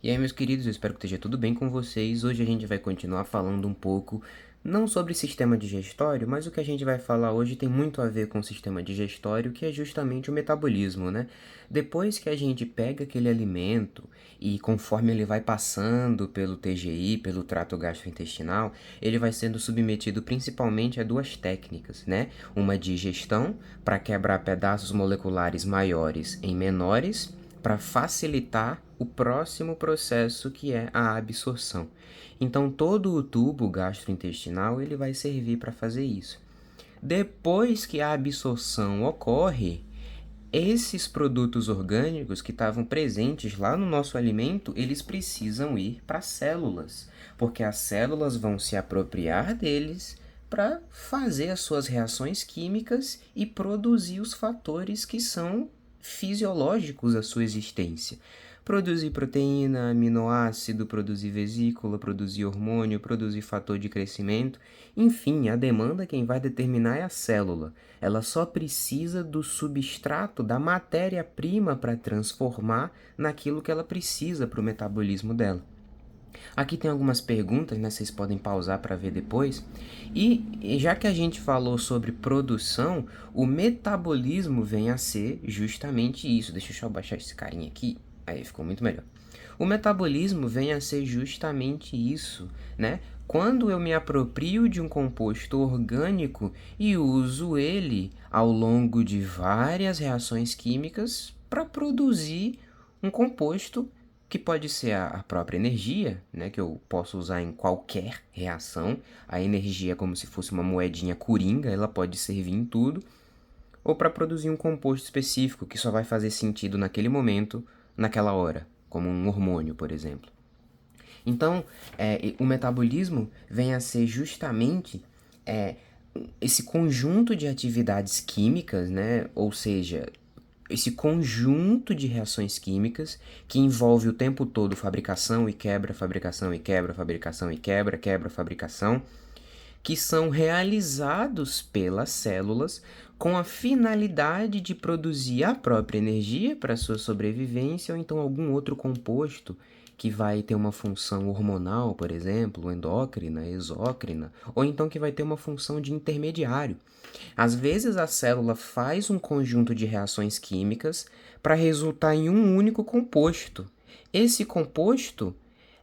E aí, meus queridos, eu espero que esteja tudo bem com vocês. Hoje a gente vai continuar falando um pouco, não sobre sistema digestório, mas o que a gente vai falar hoje tem muito a ver com o sistema digestório, que é justamente o metabolismo, né? Depois que a gente pega aquele alimento e conforme ele vai passando pelo TGI, pelo trato gastrointestinal, ele vai sendo submetido principalmente a duas técnicas, né? Uma digestão, para quebrar pedaços moleculares maiores em menores, para facilitar o próximo processo que é a absorção. Então todo o tubo gastrointestinal ele vai servir para fazer isso. Depois que a absorção ocorre, esses produtos orgânicos que estavam presentes lá no nosso alimento, eles precisam ir para as células, porque as células vão se apropriar deles para fazer as suas reações químicas e produzir os fatores que são fisiológicos à sua existência. Produzir proteína, aminoácido, produzir vesícula, produzir hormônio, produzir fator de crescimento. Enfim, a demanda quem vai determinar é a célula. Ela só precisa do substrato, da matéria-prima para transformar naquilo que ela precisa para o metabolismo dela. Aqui tem algumas perguntas, né? Vocês podem pausar para ver depois. E já que a gente falou sobre produção, o metabolismo vem a ser justamente isso. Deixa eu só baixar esse carinha aqui. Aí ficou muito melhor. O metabolismo vem a ser justamente isso, né? Quando eu me aproprio de um composto orgânico e uso ele ao longo de várias reações químicas para produzir um composto que pode ser a própria energia, né, que eu posso usar em qualquer reação. A energia é como se fosse uma moedinha coringa, ela pode servir em tudo, ou para produzir um composto específico que só vai fazer sentido naquele momento, naquela hora, como um hormônio, por exemplo. Então, o metabolismo vem a ser justamente esse conjunto de atividades químicas, né? Ou seja, esse conjunto de reações químicas que envolve o tempo todo fabricação e quebra, fabricação e quebra, fabricação e quebra, quebra, fabricação, que são realizados pelas células com a finalidade de produzir a própria energia para sua sobrevivência ou então algum outro composto que vai ter uma função hormonal, por exemplo, endócrina, exócrina, ou então que vai ter uma função de intermediário. Às vezes a célula faz um conjunto de reações químicas para resultar em um único composto. Esse composto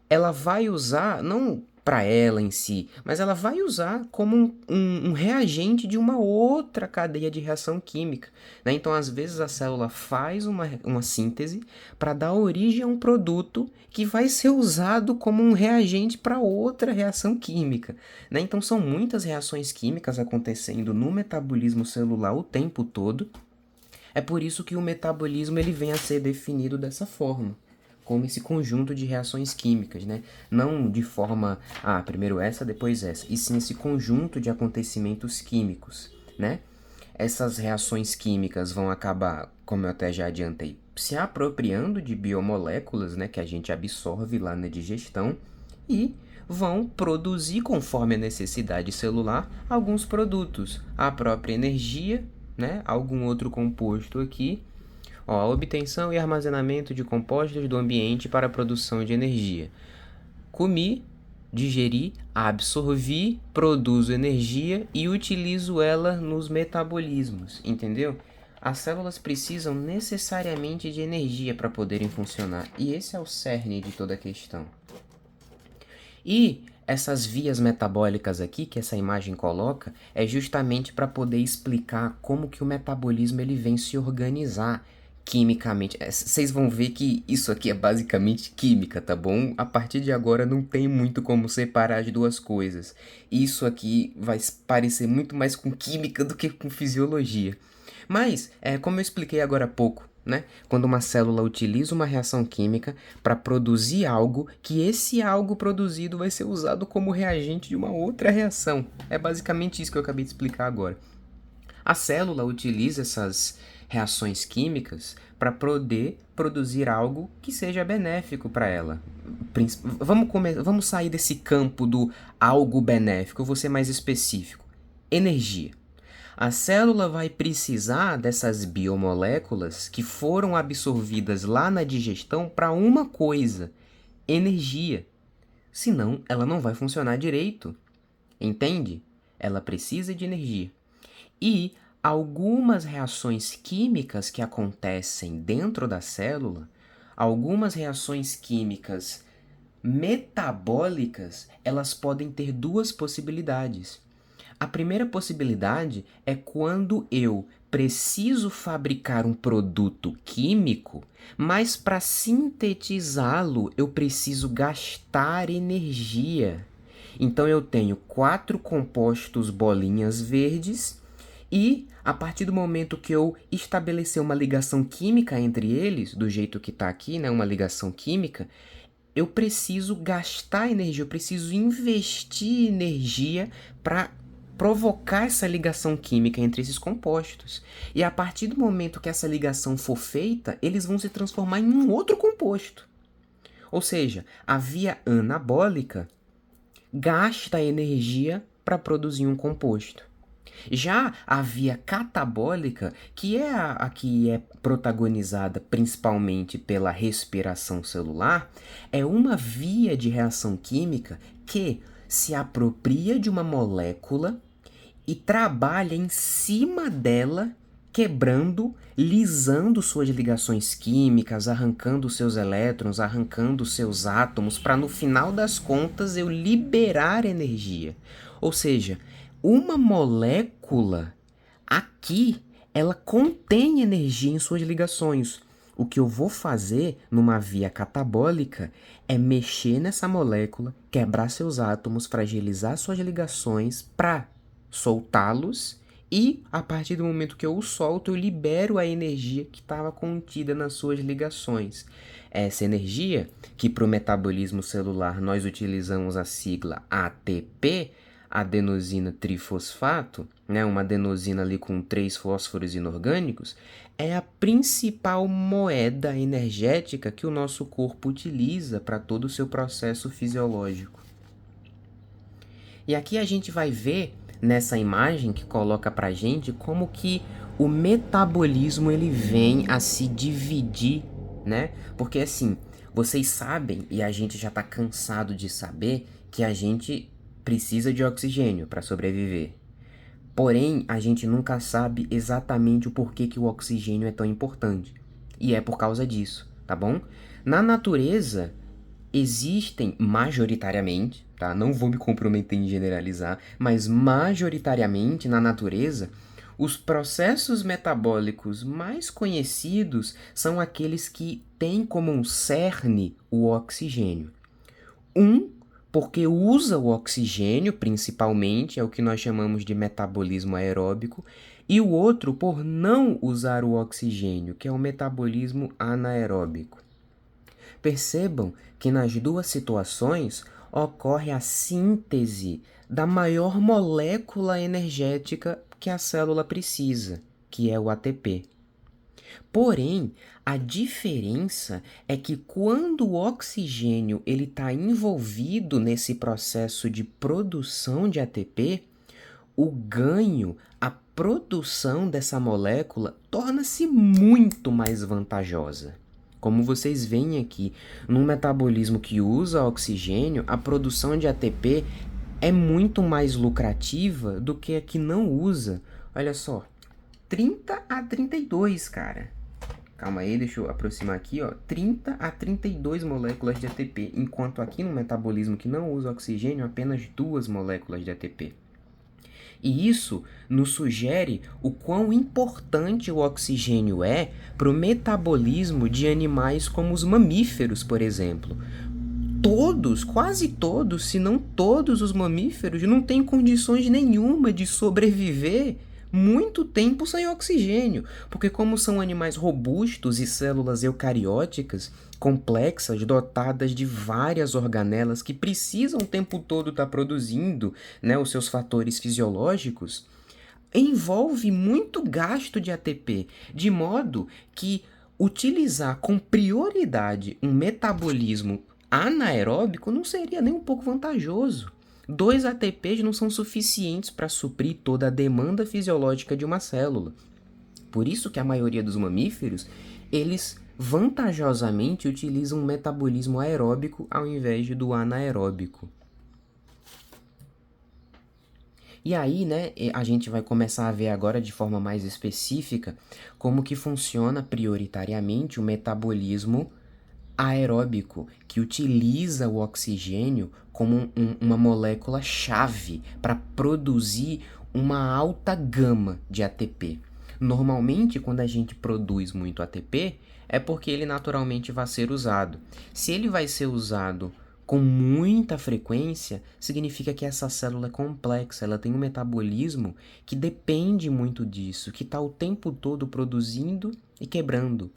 ela vai usar, não para ela em si, mas ela vai usar como um reagente de uma outra cadeia de reação química, né? Então, às vezes, a célula faz uma síntese para dar origem a um produto que vai ser usado como um reagente para outra reação química, né? Então, são muitas reações químicas acontecendo no metabolismo celular o tempo todo. É por isso que o metabolismo ele vem a ser definido dessa forma, como esse conjunto de reações químicas, né? Não de forma, primeiro essa, depois essa, e sim esse conjunto de acontecimentos químicos, né? Essas reações químicas vão acabar, como eu até já adiantei, se apropriando de biomoléculas, né, que a gente absorve lá na digestão e vão produzir, conforme a necessidade celular, alguns produtos, a própria energia, né, algum outro composto aqui. Ó, a obtenção e armazenamento de compostos do ambiente para a produção de energia. Comi, digeri, absorvi, produzo energia e utilizo ela nos metabolismos, entendeu? As células precisam necessariamente de energia para poderem funcionar, e esse é o cerne de toda a questão. E essas vias metabólicas aqui que essa imagem coloca é justamente para poder explicar como que o metabolismo ele vem se organizar quimicamente. Vocês vão ver que isso aqui é basicamente química, tá bom? A partir de agora não tem muito como separar as duas coisas. Isso aqui vai parecer muito mais com química do que com fisiologia. Mas, como eu expliquei agora há pouco, né? Quando uma célula utiliza uma reação química para produzir algo, que esse algo produzido vai ser usado como reagente de uma outra reação. É basicamente isso que eu acabei de explicar agora. A célula utiliza essas reações químicas para poder produzir algo que seja benéfico para ela. Vamos sair desse campo do algo benéfico, eu vou ser mais específico. Energia. A célula vai precisar dessas biomoléculas que foram absorvidas lá na digestão para uma coisa, energia. Senão, ela não vai funcionar direito. Entende? Ela precisa de energia. E algumas reações químicas que acontecem dentro da célula, algumas reações químicas metabólicas, elas podem ter duas possibilidades. A primeira possibilidade é quando eu preciso fabricar um produto químico, mas para sintetizá-lo eu preciso gastar energia. Então eu tenho 4 compostos bolinhas verdes e a partir do momento que eu estabelecer uma ligação química entre eles, do jeito que está aqui, né, uma ligação química, eu preciso gastar energia, eu preciso investir energia para provocar essa ligação química entre esses compostos. E a partir do momento que essa ligação for feita, eles vão se transformar em um outro composto. Ou seja, a via anabólica gasta energia para produzir um composto. Já a via catabólica, que é a que é protagonizada principalmente pela respiração celular, é uma via de reação química que se apropria de uma molécula e trabalha em cima dela, quebrando, lisando suas ligações químicas, arrancando seus elétrons, arrancando seus átomos, para no final das contas eu liberar energia. Ou seja, uma molécula aqui, ela contém energia em suas ligações. O que eu vou fazer numa via catabólica é mexer nessa molécula, quebrar seus átomos, fragilizar suas ligações para soltá-los e, a partir do momento que eu o solto, eu libero a energia que estava contida nas suas ligações. Essa energia, que para o metabolismo celular nós utilizamos a sigla ATP, adenosina trifosfato, né, uma adenosina ali com 3 fósforos inorgânicos, é a principal moeda energética que o nosso corpo utiliza para todo o seu processo fisiológico. E aqui a gente vai ver nessa imagem que coloca pra gente como que o metabolismo ele vem a se dividir, né? Porque assim, vocês sabem e a gente já tá cansado de saber que a gente precisa de oxigênio para sobreviver. Porém, a gente nunca sabe exatamente o porquê que o oxigênio é tão importante. E é por causa disso, tá bom? Na natureza, existem majoritariamente, tá? Não vou me comprometer em generalizar, mas majoritariamente na natureza, os processos metabólicos mais conhecidos são aqueles que têm como um cerne o oxigênio. Porque usa o oxigênio, principalmente, é o que nós chamamos de metabolismo aeróbico, e o outro por não usar o oxigênio, que é o metabolismo anaeróbico. Percebam que nas duas situações ocorre a síntese da maior molécula energética que a célula precisa, que é o ATP. Porém, a diferença é que quando o oxigênio ele está envolvido nesse processo de produção de ATP, o ganho, a produção dessa molécula torna-se muito mais vantajosa. Como vocês veem aqui, num metabolismo que usa oxigênio, a produção de ATP é muito mais lucrativa do que a que não usa. Olha só, 30 a 32, cara. Calma aí, deixa eu aproximar aqui, ó. 30 a 32 moléculas de ATP, enquanto aqui no metabolismo que não usa oxigênio, apenas 2 moléculas de ATP. E isso nos sugere o quão importante o oxigênio é para o metabolismo de animais como os mamíferos, por exemplo. Todos, quase todos, se não todos os mamíferos não têm condições nenhuma de sobreviver muito tempo sem oxigênio, porque como são animais robustos e células eucarióticas, complexas, dotadas de várias organelas que precisam o tempo todo estar produzindo, né, os seus fatores fisiológicos, envolve muito gasto de ATP, de modo que utilizar com prioridade um metabolismo anaeróbico não seria nem um pouco vantajoso. 2 ATPs não são suficientes para suprir toda a demanda fisiológica de uma célula. Por isso que a maioria dos mamíferos, eles vantajosamente utiliza um metabolismo aeróbico ao invés do anaeróbico. E aí, né, a gente vai começar a ver agora de forma mais específica como que funciona prioritariamente o metabolismo aeróbico, que utiliza o oxigênio como uma molécula-chave para produzir uma alta gama de ATP. Normalmente, quando a gente produz muito ATP, é porque ele naturalmente vai ser usado. Se ele vai ser usado com muita frequência, significa que essa célula é complexa, ela tem um metabolismo que depende muito disso, que está o tempo todo produzindo e quebrando,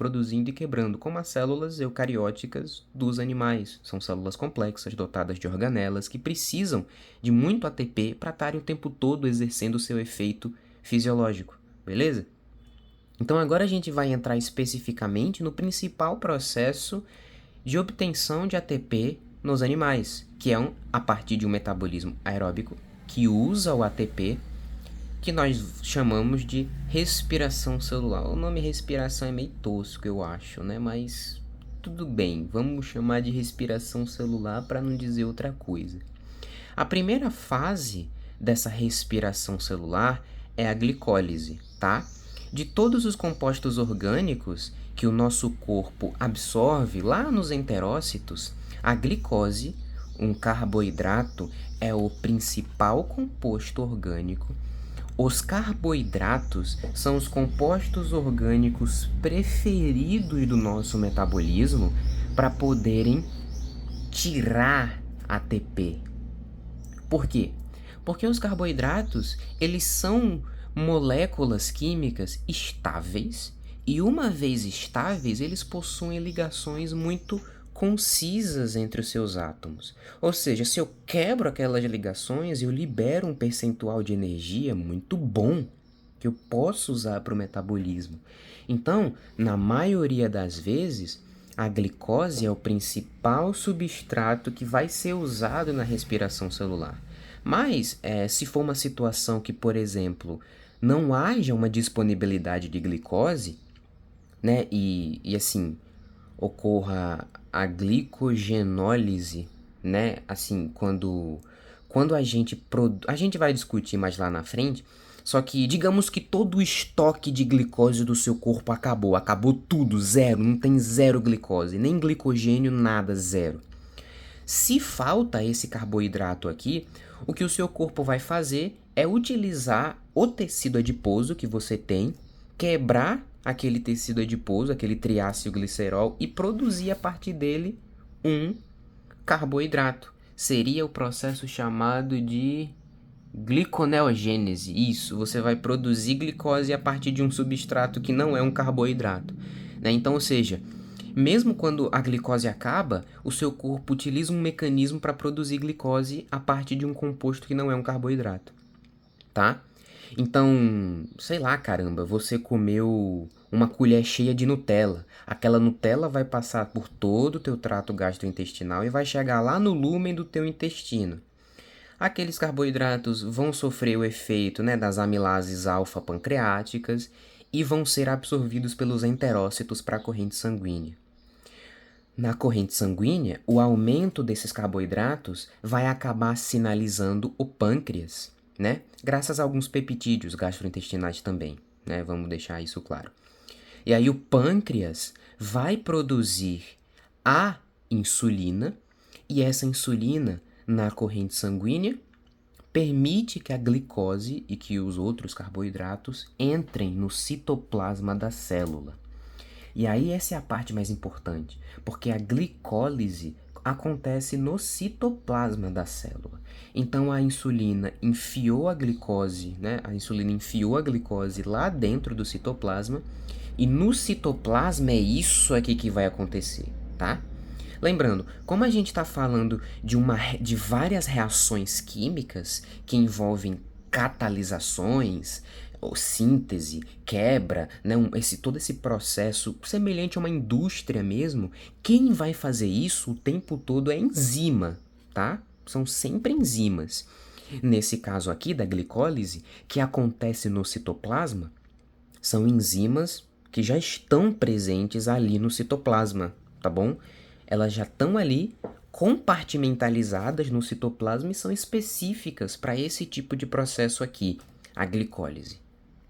como as células eucarióticas dos animais. São células complexas, dotadas de organelas, que precisam de muito ATP para estarem o tempo todo exercendo o seu efeito fisiológico, beleza? Então agora a gente vai entrar especificamente no principal processo de obtenção de ATP nos animais, que é a partir de um metabolismo aeróbico que usa o ATP, que nós chamamos de respiração celular. O nome respiração é meio tosco, eu acho, né? Mas tudo bem, vamos chamar de respiração celular para não dizer outra coisa. A primeira fase dessa respiração celular é a glicólise, tá? De todos os compostos orgânicos que o nosso corpo absorve lá nos enterócitos, a glicose, um carboidrato, é o principal composto orgânico. Os carboidratos são os compostos orgânicos preferidos do nosso metabolismo para poderem tirar ATP. Por quê? Porque os carboidratos, eles são moléculas químicas estáveis e uma vez estáveis, eles possuem ligações muito concisas entre os seus átomos. Ou seja, se eu quebro aquelas ligações, eu libero um percentual de energia muito bom que eu posso usar para o metabolismo. Então, na maioria das vezes, a glicose é o principal substrato que vai ser usado na respiração celular. Mas, se for uma situação que, por exemplo, não haja uma disponibilidade de glicose, né, e assim, ocorra a glicogenólise, né, assim, quando a gente vai discutir mais lá na frente, só que digamos que todo o estoque de glicose do seu corpo acabou tudo, zero, não tem zero glicose, nem glicogênio, nada, zero. Se falta esse carboidrato aqui, o que o seu corpo vai fazer é utilizar o tecido adiposo que você tem, quebrar aquele tecido adiposo, aquele triacilglicerol, e produzir a partir dele um carboidrato. Seria o processo chamado de gliconeogênese. Isso, você vai produzir glicose a partir de um substrato que não é um carboidrato, né? Então, ou seja, mesmo quando a glicose acaba, o seu corpo utiliza um mecanismo para produzir glicose a partir de um composto que não é um carboidrato, tá? Então, sei lá, caramba, você comeu uma colher cheia de Nutella. Aquela Nutella vai passar por todo o teu trato gastrointestinal e vai chegar lá no lúmen do teu intestino. Aqueles carboidratos vão sofrer o efeito, né, das amilases alfa-pancreáticas e vão ser absorvidos pelos enterócitos para a corrente sanguínea. Na corrente sanguínea, o aumento desses carboidratos vai acabar sinalizando o pâncreas, né? Graças a alguns peptídeos gastrointestinais também, né? Vamos deixar isso claro. E aí o pâncreas vai produzir a insulina, e essa insulina na corrente sanguínea permite que a glicose e que os outros carboidratos entrem no citoplasma da célula. E aí essa é a parte mais importante, porque a glicólise acontece no citoplasma da célula. Então a insulina enfiou a glicose, né? A insulina enfiou a glicose lá dentro do citoplasma, e no citoplasma é isso aqui que vai acontecer, tá? Lembrando, como a gente está falando de várias reações químicas que envolvem catalisações, ou síntese, quebra, né, todo esse processo semelhante a uma indústria mesmo, quem vai fazer isso o tempo todo é enzima, tá? São sempre enzimas. Nesse caso aqui da glicólise, que acontece no citoplasma, são enzimas que já estão presentes ali no citoplasma, tá bom? Elas já estão ali compartimentalizadas no citoplasma e são específicas para esse tipo de processo aqui, a glicólise.